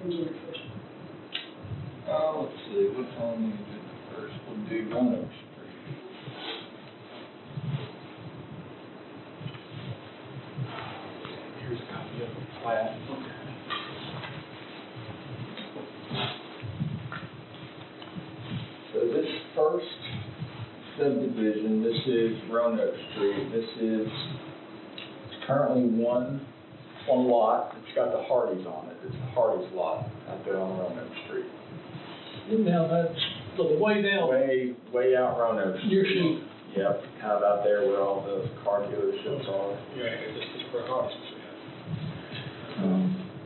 Who's the first? Let's see, what's on the agenda first? We'll do Roanoke Street. Here's a copy of the plat. So this first subdivision, this is Roanoke Street. This is currently one lot. It's got the Hardys on it. It's the Hardys lot out there on Roanoke Street. Now that's the way down. Way out Roanoke Street. Your sheep. Yep, kind of out there where all the car dealerships are. Yeah, this is for Hardys.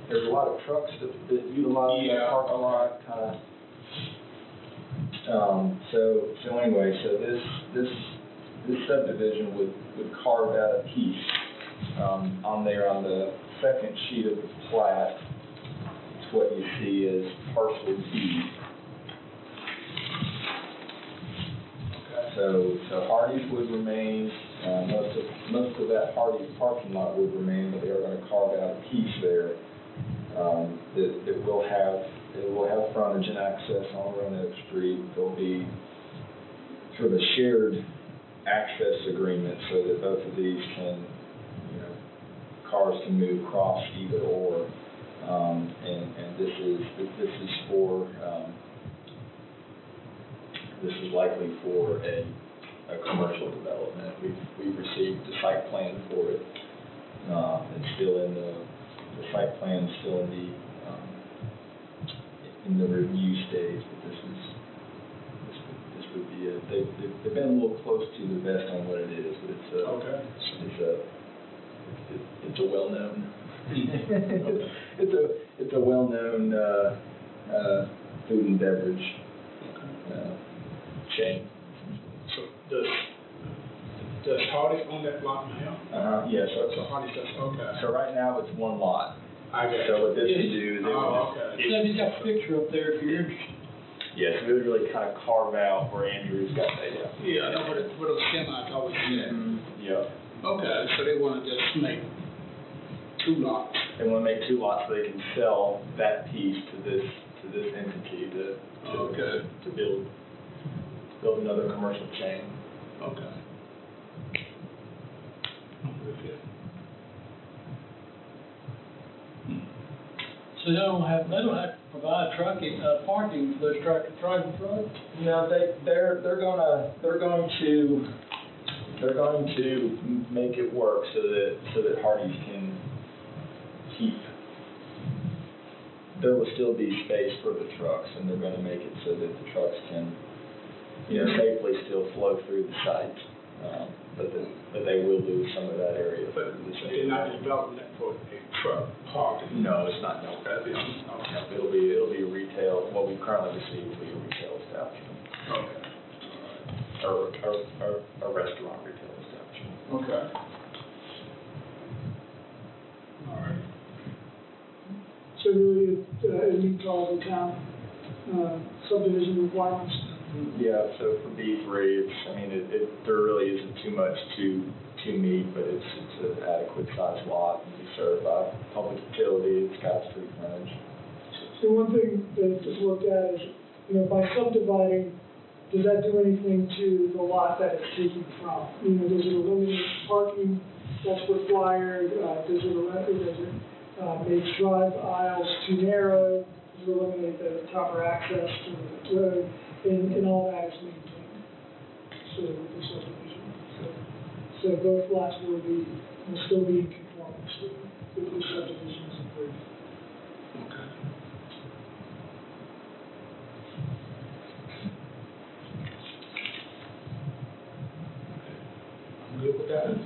There's a lot of trucks that utilize that parking lot, kind of. So anyway, so this subdivision would carve out a piece on there on the second sheet of the plat. It's what you see as parcel B. So Hardee's would remain. Most of that Hardee's parking lot would remain, but they are going to carve out a piece there that will have frontage and access on Roanoke Street. There'll be sort of a shared access agreement so that both of these can, cars can move across either or. And this is for. This is likely for a commercial development. We've received the site plan for it. It's still in the site plan is still in the review stage, but this would be they've been a little close to the vest on what it is, but it's a well-known it's a well-known food and beverage chain. So does Hardys own that lot now? Yeah, so Hardys does, okay. So right now it's one lot. I got So it. what this would do, they would okay. He's got a picture up there if you're interested. yes, we would really kind of carve out where Andrew's got that. Yeah, I know where those semis always at. Yep. Okay, so they want to just make two lots. They want to make two lots so they can sell that piece to this entity to build another commercial chain. Okay. So they don't have to provide parking for those tractor trailers, right? No, they're going to make it work so that Hardee's can keep. There will still be space for the trucks, and they're going to make it so that the trucks can, safely still flow through the site. But they will lose some of that area. But they're not developing that for a truck parking. No, it's not. No, it'll be a retail. What we currently receive will be a retail establishment. Okay. Or a restaurant retail establishment. Okay. All right. So really, it meets all the town subdivision requirements. Yeah, so for B3, there really isn't too much to meet, but it's an adequate sized lot and be served by public utility. It's got street frontage. So one thing that is looked at is, by subdividing, does that do anything to the lot that it's taken from? Does it eliminate parking that's required? Does it make drive aisles too narrow? Does it eliminate the proper access to the road? And all that is maintained. So the subdivision. So both lots will still be in conformance with the subdivisions approved. Okay. I'm good with that.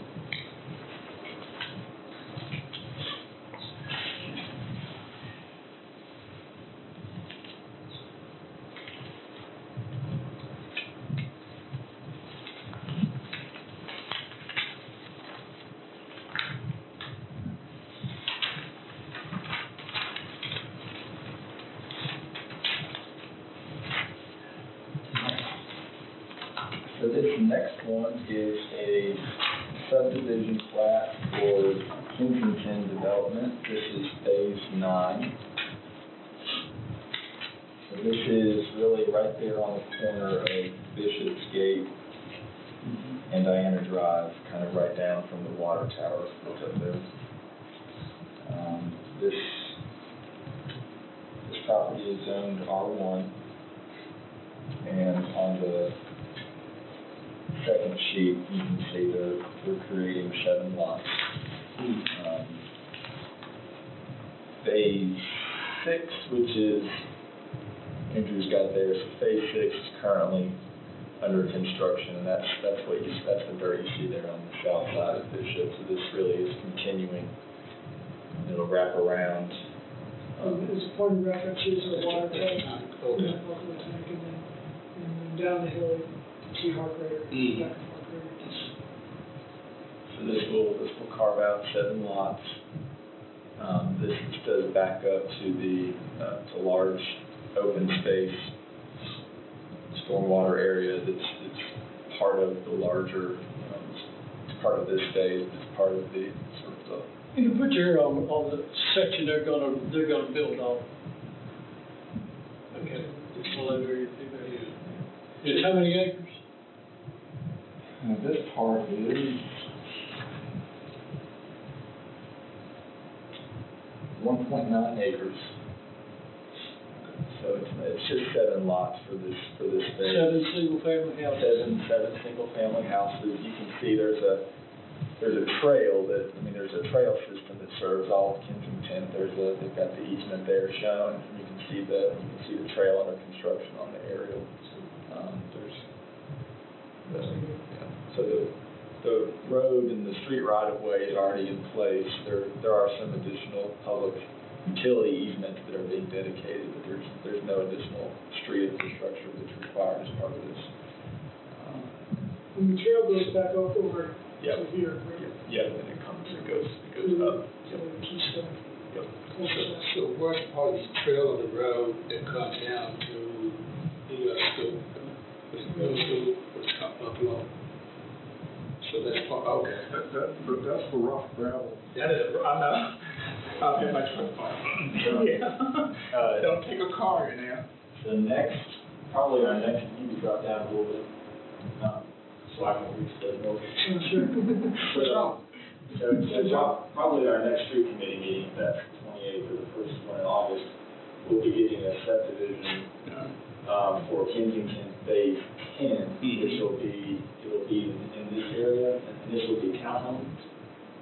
So this next one is a subdivision plat for Kensington Development. This is phase 9. And this is really right there on the corner of Bishop's Gate and Diana Drive, kind of right down from the water tower that's up there. This property is zoned R1, and on the second sheet, you can see we're creating 7 lots. Phase 6, which is, Andrew's got there, so phase 6 is currently under construction, and that's the dirt you see there on the south side of Bishop. So this really is continuing. It'll wrap around. As a point of reference, here's a water tank, tank, and then down the hill, you see Hark River, back of Hark River. So this will carve out 7 lots. This does back up to to large open space stormwater area that's part of the larger, it's part of this phase, it's part of the sort of the. You can put your on the section they're gonna build on. Okay. Well, that area, it's how many acres? This part is 1.9 acres. So it's just 7 lots for this phase. 7 single-family houses. 7 single-family houses. You can see there's a trail there's a trail system that serves all of Kensington. They've got the easement there shown. You can see the trail under construction on the aerial. So the road and the street right-of-way is already in place. There are some additional public utility easements that are being dedicated, but there's no additional street infrastructure that's required as part of this. And the trail goes back up over Yep. to here, right? Yeah, and it goes up. So the Keystone. Yep. So what's part of the trail of the road that comes down to the school, the middle school, which comes up below? So that's part, okay. But that's the rough gravel. That is, I know. I'll get my truck parked. Yeah. Don't take a car in there. Probably our next, you can drop down a little bit, so I can reach the north. Sure. So probably our next street committee meeting, that's 28th or the first one in August, we'll be getting a subdivision for Kensington Phase 10, which will be in this area, and this will be townhomes.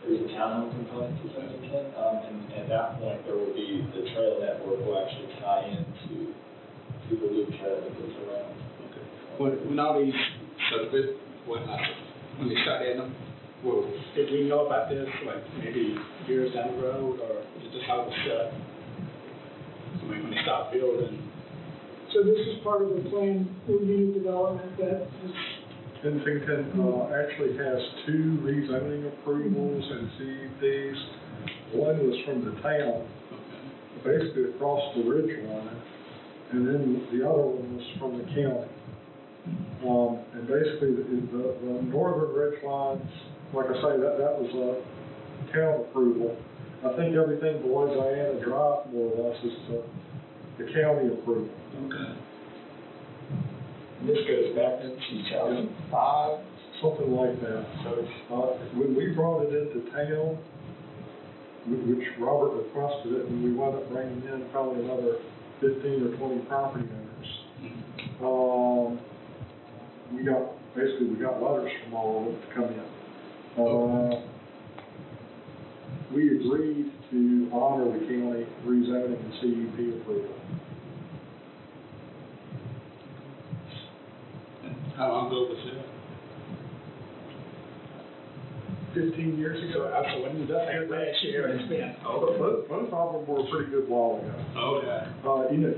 There's a townhome component to Kensington, and at that point there will be the trail network will actually tie into the loop trail that goes around. Okay. When all these subdivisions, when they start adding them, well, did we know about this like maybe years down the road, or is this how it's set? When they start building. So this is part of the planned unit development that is. Kensington actually has 2 rezoning approvals and CUPs. One was from the town, basically across the ridge line, and then the other one was from the county. And basically the northern ridge lines, like I say, that was a town approval. I think everything below Diana Drive more or less is the county approval. Okay. And this goes back to 2005. Something like that. So it's When we brought it into town, which Robert requested it, and we wound up bringing in probably another 15 or 20 property owners. We got letters from all of them to come in. We agreed to honor the county rezoning and CUP approval. How long ago was it? 15 years ago. So when did that happen last year? It's been. Both of them were a pretty good while ago. Okay.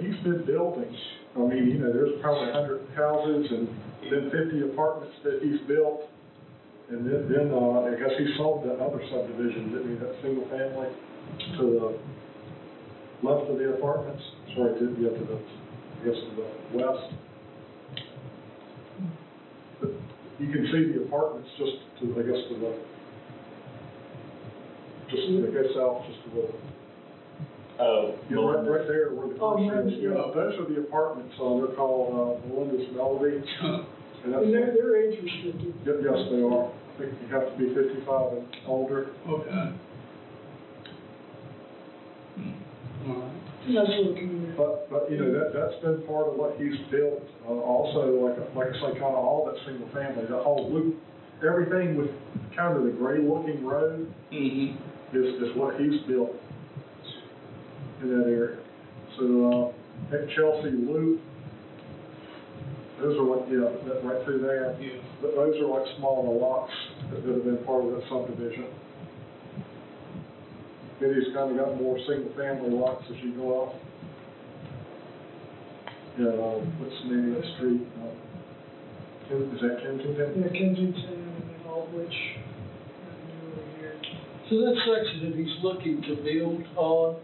He's been building. There's probably 100 houses and then 50 apartments that he's built. And then I guess he sold that other subdivision, didn't he, that single family to the left of the apartments? Sorry, to the west. But you can see the apartments just to the south just a little. Oh, You know, right there where the Oh, first, yeah. you know, those are the apartments, they're called, Melinda's Melody. And that's, And they're age restricted. yes, they are. I think you have to be 55 and older. Okay. All right. Nice little community. But, you know, that's been part of what he's built, also, like I say, kind of all that single family, that whole loop, everything with kind of the gray looking road is what he's built in that area. So, at Chelsea Loop, those are what, yeah, that right through there. Yeah. But those are like smaller lots that have been part of that subdivision. Then he's kind of got more single-family lots as you go off. Yeah, what's the name of that street? Is that Kensington? Yeah, Kensington and then Aldwych, and over here. So that section that he's looking to build on,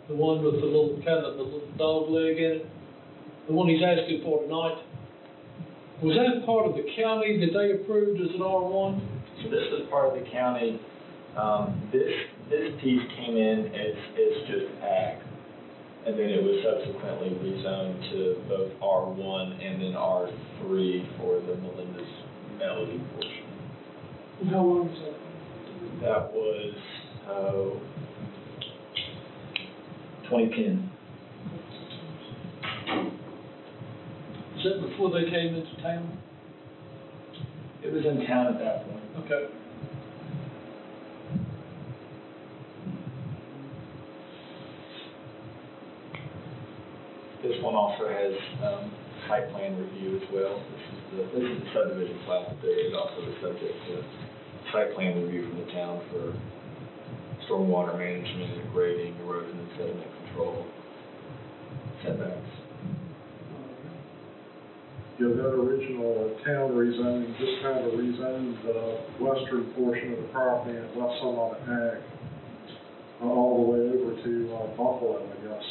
the one with the little, kind of the little dog leg in it, the one he's asking for tonight, was that part of the county that they approved as an R1? So this was part of the county. This piece came in as just ag, and then it was subsequently rezoned to both R1 and then R3 for the Melinda's Melody portion. And how long is that? That was, 2010. Is that before they came into town? It was in town at that point. Okay. This one also has site plan review as well. This is the subdivision plat, but there is also the subject to site plan review from the town for stormwater management, grading, erosion and sediment control, setbacks. Yeah, that original town rezoning, just kind of rezoned the western portion of the property and left some on ag, all the way over to Buffalo, I guess.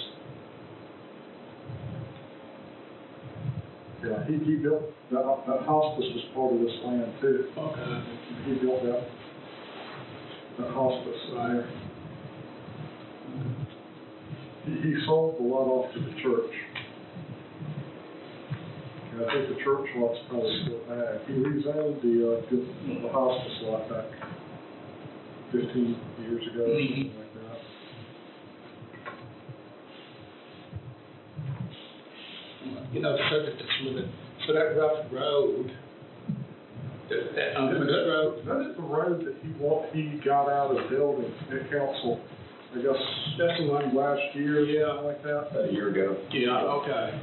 Yeah, he built, that hospice was part of this land too. Okay. He built that hospice there. He sold the lot off to the church. And I think the church lot's probably still ag. He rezoned the hospice lot back 15 years ago, or something like that. You know, subject to limit, so that rough road, that road, That's the road that he got out of building at council, I guess, that's the one last year, something like that. About a year ago. yeah, okay.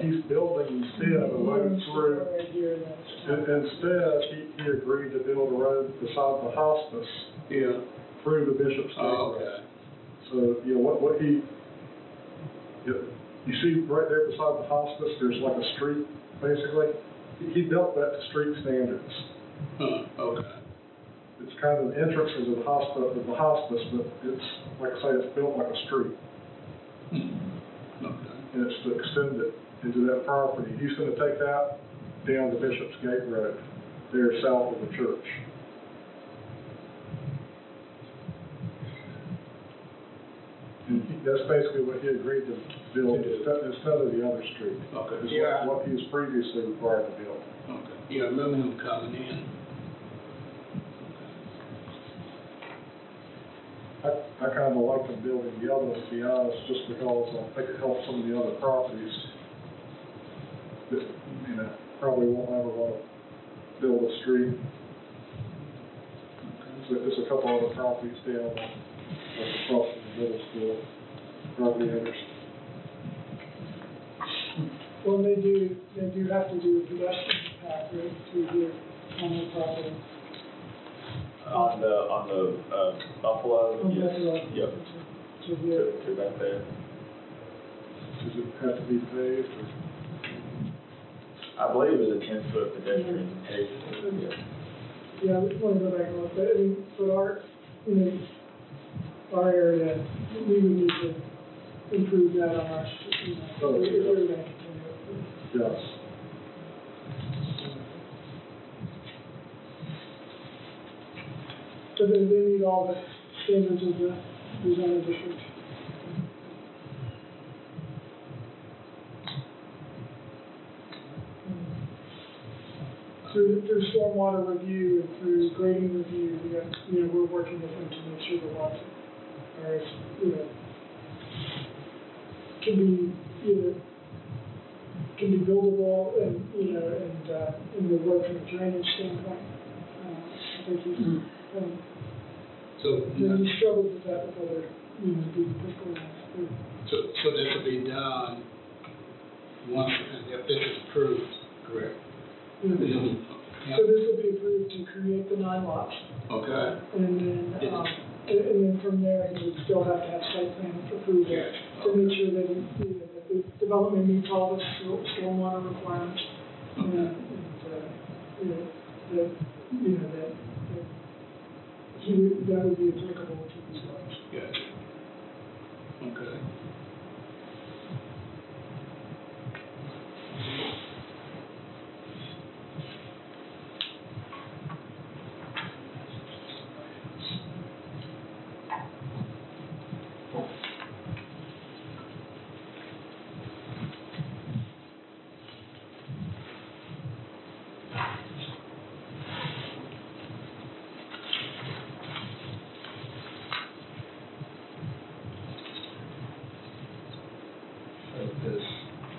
He's building instead a road through, Right here, that's. instead, he agreed to build a road beside the hospice Yeah. through the Bishop's Gate Oh, Road. okay. So, you know, what he, you see right there beside the hospice, there's like a street, basically. He built that to street standards. Okay. It's kind of an entrance into the hospice, but it's, like I say, it's built like a street. Okay. And it's to extend it into that property. He's gonna take that down to Bishop's Gate Road, there south of the church. And that's basically what he agreed to build instead of the other street. Okay. Is Yeah. what he was previously required to build. Okay. Yeah, I remember him coming in. I kind of like them building the other one, to be honest, just because I think it helps some of the other properties that, you know, probably won't ever want to build a street. So there's a couple other properties down, like across from the middle school, property owners. Well, they do have to do a pedestrian path right through here on the property. On the Buffalo, On yes, Buffalo. yep, To here. to back there. Does it have to be paved or? I believe it was a 10-foot pedestrian paved. Yeah. Yeah, we want to go back and look, but I mean, for our, you know, our area, we would need to improve that on our, you know, if we were going to continue. Yes. So they need all the standards of the the zoning district. Through stormwater review and through grading review, we got, we're working with them to make sure the lots are, as, can be buildable and, and will work from a drainage standpoint. I think he's, he struggled with that with other, big fiscal ones. So this will be done once, if this is approved, correct? So this will be approved to create the 9 lots. Okay. And then from there, he would still have to have site plan approval to make sure that that the development meets all the stormwater requirements. And that would be applicable to these lots. Gotcha. Okay.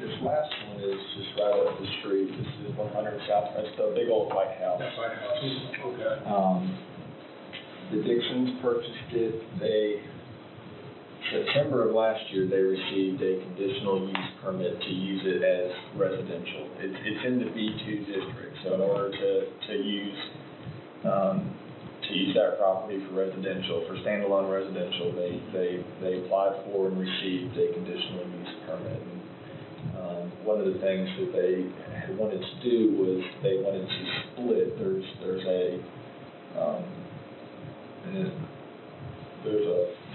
This last one is just right up the street. This is 100 South, that's the big old white house. That's White House. Okay. The Dixons purchased it. September of last year, they received a conditional use permit to use it as residential. It's in the B2 district, so in order to use that property for residential, for standalone residential, they applied for and received a conditional use permit. One of the things that they had wanted to do was they wanted to split. There's a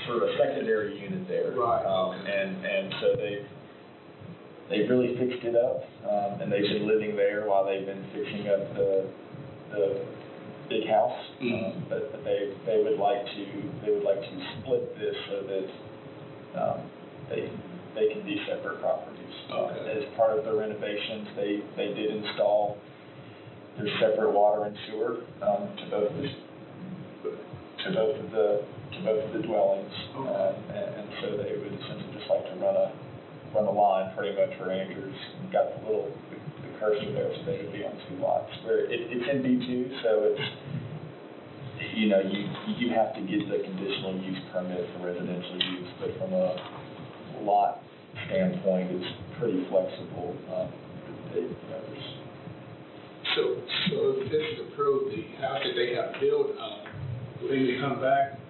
sort of a secondary unit there. Right. And so they really fixed it up, and they've been living there while they've been fixing up the big house. Mm-hmm. But they would like to split this so that they can be separate properties. Okay. As part of the renovations, they did install their separate water and sewer to both of the dwellings, and so they would essentially just like to run a line pretty much where Andrews got the cursor there, so they would be on 2 lots. Where it's in B2, so it's you have to get the conditional use permit for residential use, but from a lot standpoint, it's pretty flexible. So if this is approved, the house that they have built, will they come back?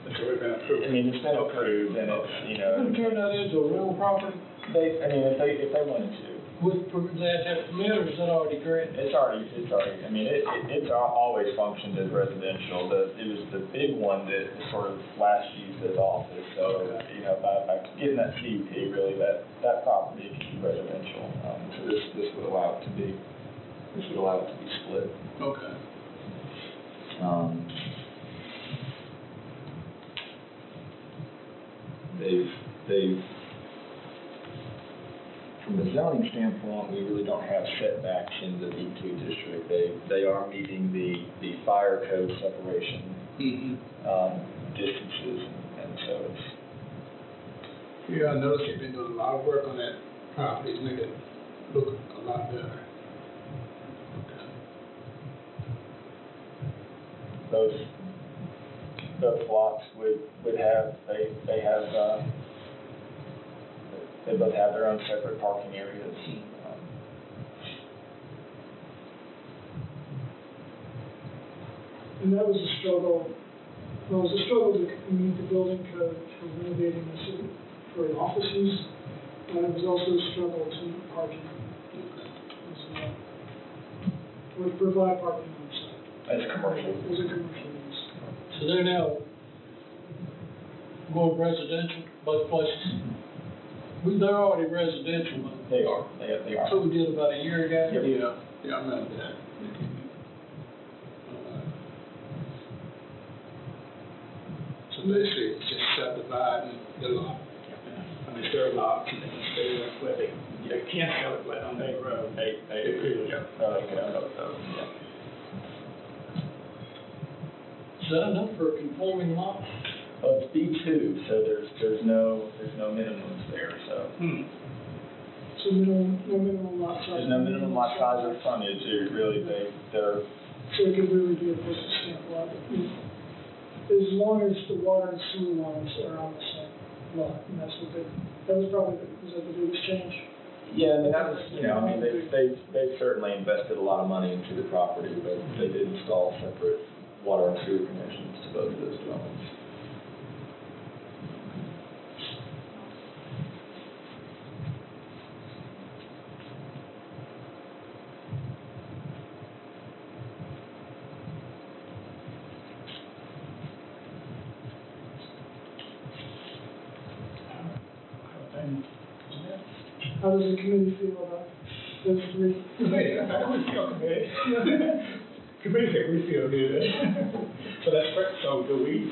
It's already been approved. I mean, it's been approved, and it's, Couldn't turn that into a rental property if they wanted to. with, they have permit, or is that already granted? It's already, I mean, it's always functioned as residential. It was the big one that sort of last used as office, so, by getting that CUP, really, that property can be residential. So this would allow it to be split. Okay. They've from the zoning standpoint, we really don't have setbacks in the B2 district. They are meeting the fire code separation distances, and so it's. Yeah, I noticed you've been doing a lot of work on that property to make it look a lot better. Okay. Those lots would have, they both have their own separate parking areas. And that was a struggle. Well, it was a struggle to meet the building code for renovating the city for office use. And it was also a struggle to meet parking. Or to provide parking on site. As commercial. As a commercial use. So they're now going residential, both places? They're already residential, but. They are. So we did about a year ago? Yep. Yeah, I remember that. So So basically, it's just subdividing the lot. I mean, their lots, and then stay there, where they can't sell it, but on their road, they could. Is that enough for a conforming lot? Well, it's B2, so there's no minimums there, so. So no minimum lot size. There's no minimum lot size or frontage, they're, So it could really be a postage stamp lot. As long as the water and sewer lines are on the same lot, and that's what that was probably, was that the biggest change? yeah, I mean, that was, they've certainly invested a lot of money into the property, but they did install separate water and sewer connections to both of those dwellings. How does the committee feel about those three? Committee, I would feel committee. Committee think we feel good. So that's correct, so do we,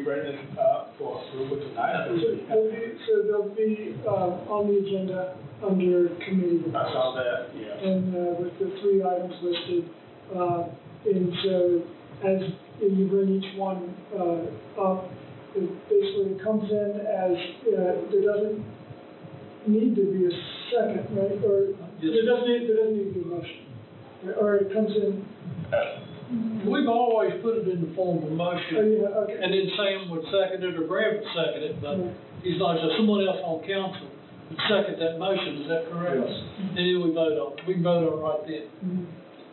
bring this up for approval tonight? So they'll be on the agenda under committee. I saw that, yeah. And with the 3 items listed, and so as you bring each one up, it basically comes in as, there doesn't need to be a second, right? Or there doesn't need to be a motion, or it comes in. We've always put it in the form of a Oh, motion, yeah, okay. and then Sam would second it or Brad would second it, but he's not, so someone else on council would second that motion, is that correct? Yes. And then we vote on it, we can vote on it right then. Mhm.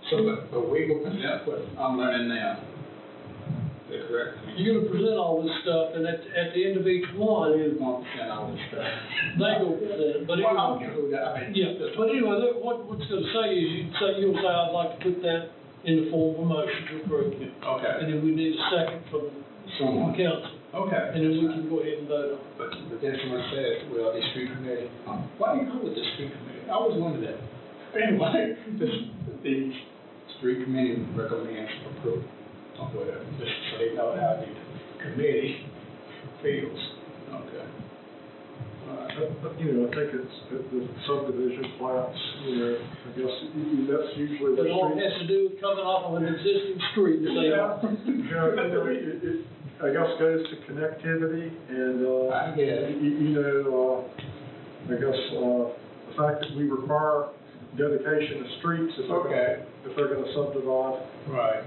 So, but we will present what I'm learning now. Is that correct? You're gonna present all this stuff, and at the end of each one, We're going to present all this stuff. they go present, but Well, anyway. I'll do that, I mean. Yeah, but anyway, what's gonna say is, you'll say, I'd like to put that in the form of a motion to approve it. Okay. And then we need a second from Someone. council, Okay. and then we can go ahead and vote on it. But then someone says, well, the street committee, why do you call it the street committee? I always wondered that. Anyway, the street committee recommends approval of whatever, just so they know how the committee feels. Okay. All right. I think it's the subdivision plats, I guess that's usually the But all it street. has to do with coming off of an existing street, say, It, I guess goes to connectivity and, I get it. I guess, the fact that we require dedication of streets if they're gonna subdivide. Right.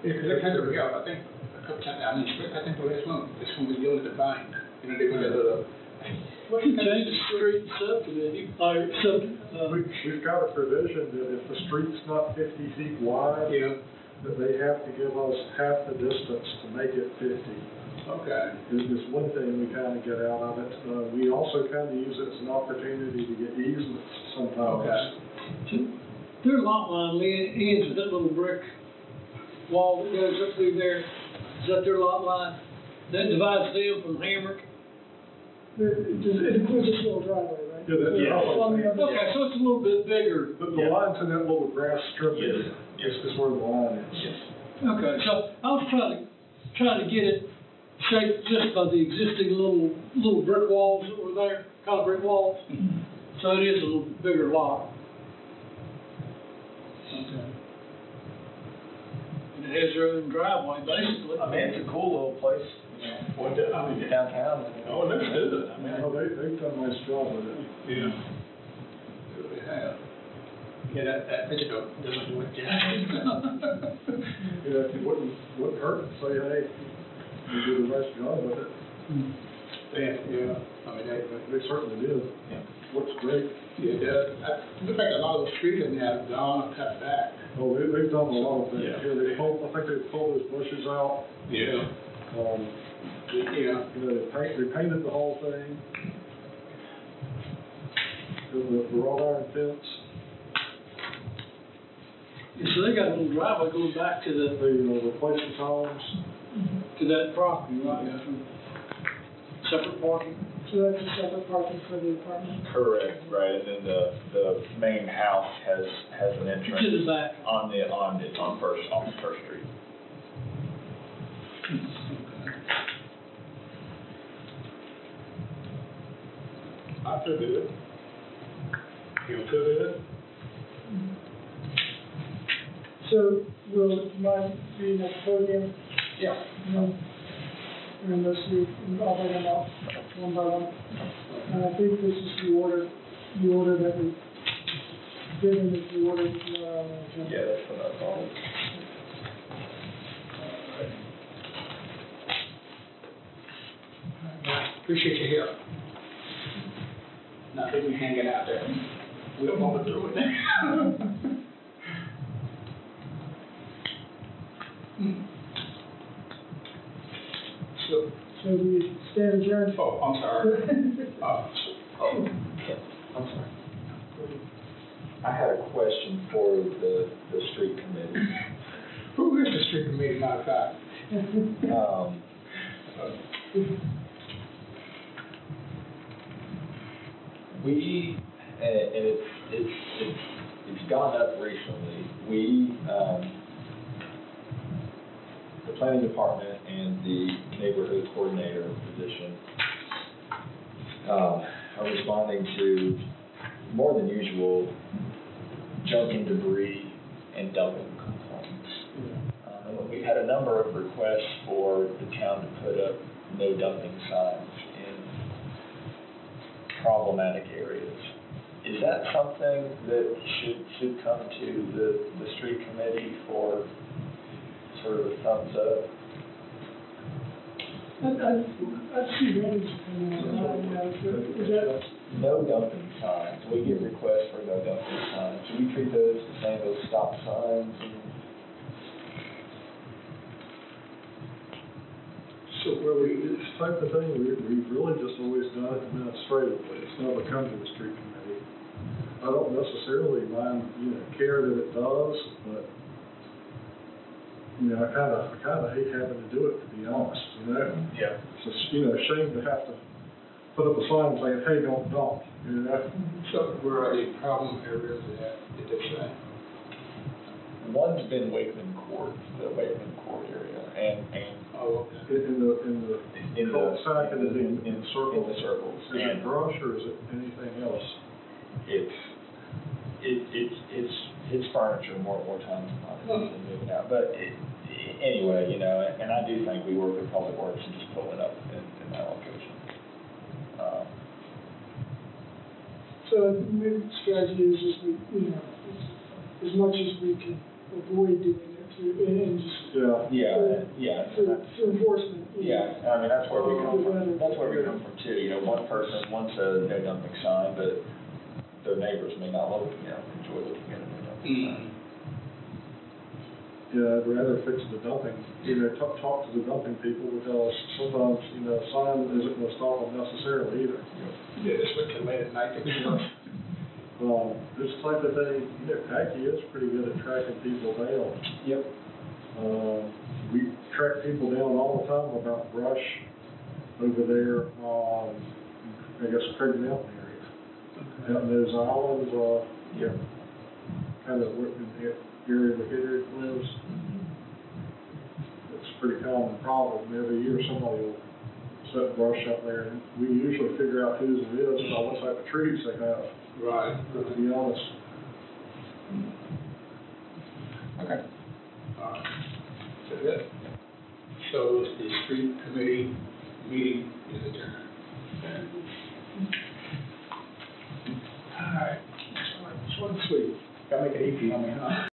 Yeah, because I kind of, I think, a couple times, I think the last one, this one was yelling at the bank, they put that little. well, you change the street subdivision, We've got a provision that if the street's not 50 feet wide, Yeah, that they have to give us half the distance to make it 50. okay. Is one thing we kind of get out of it. We also kind of use it as an opportunity to get easements sometimes. Okay. their lot line ends with that little brick wall that goes up through there. Is that their lot line? That divides them from Hamrick? It includes a small driveway, right? Yeah, that's Yeah. On the other Okay, so it's a little bit bigger. The line's in that little grass strip. Yes. Is where the line is. Okay, so I was trying to get it shaped just by the existing little brick walls that were there, concrete walls. So it is a little bigger lot. Okay. And it has their own driveway, basically. I mean, it's a cool little place, Well, I mean, downtown. oh, it looks good, I mean. They've done a nice job with it. Yeah. They really have. Yeah, that picture doesn't do it justice. Yeah, it wouldn't hurt to say, hey, you did a nice job with it. Yeah, I mean, They certainly did. Yeah. Looks great. it does. Looks like a lot of those trees in there have gone and cut back. Oh, they've done a lot of things. Yeah. Here, I think they pulled those bushes out. Yeah. Yeah. They painted the whole thing. The wrought iron fence. Yeah, so they got a little driveway going back to They replaced the columns. that property, right? Yeah. Separate parking. So that's a separate parking for the apartment? Correct, right, and then the main house has an To the entrance back. on First Street. feel good. You feel good? So, will mine be in the podium, Yeah. and let's see, I'll bring them up one by one. And I think this is the order that we, given is the order, Yeah, that's what I thought. Appreciate you here. Not leaving me hanging out there. We'll move through it. So, So we stand adjourned. oh, I'm sorry. I'm sorry. I had a question for the street committee. Who is the street committee, matter of fact? We, and it's gone up recently, the planning department and the neighborhood coordinator position, are responding to more than usual junk and debris and dumping complaints. We've had a number of requests for the town to put up no dumping signs in problematic areas. Is that something that should come to the street committee for sort of a thumbs up? I've seen others come in, is that, No dumping signs. We get requests for no dumping signs. Do we treat those the same as stop signs? So where we, This type of thing, we've really just always done it administratively. It's never come to the street committee. I don't necessarily mind, care that it does, but, I kinda hate having to do it, to be honest, Yeah. It's just, a shame to have to put up a sign saying, hey, don't dump, so where are the problem areas at, did they say? One's been Wakeman Court, the Wakeman Court area, and Oh, okay. In the cul-de-sac and in the circle. In the circles. Is it brush or is it anything else? It's furniture more times than not, than moving out. But anyway, and I do think we work with Public Works and just pull it up in that location. so maybe the strategy is just, as much as we can avoid doing it, and just. Yeah. For enforcement. Yeah, I mean, that's where we come from. That's where we come from too. One person wants a no dumping sign, but their neighbors may not enjoy looking at a no dumping sign. Yeah, I'd rather fix the dumping, talk to the dumping people, because sometimes, a sign isn't gonna stop them necessarily either. Yeah, this went till late at night, This type of thing, Packy is pretty good at tracking people down. Yep. We track people down all the time about brush over there, I guess Craig Mountain area. Out in those islands, kind of in the area where Henry lives. It's a pretty common problem. Every year somebody will set brush up there, and we usually figure out whose it is by what type of trees they have. Right. But to be honest, Okay. All right. Is that it? So the street committee meeting is adjourned. All right. Short and sweet. Gotta make it easy on me, huh?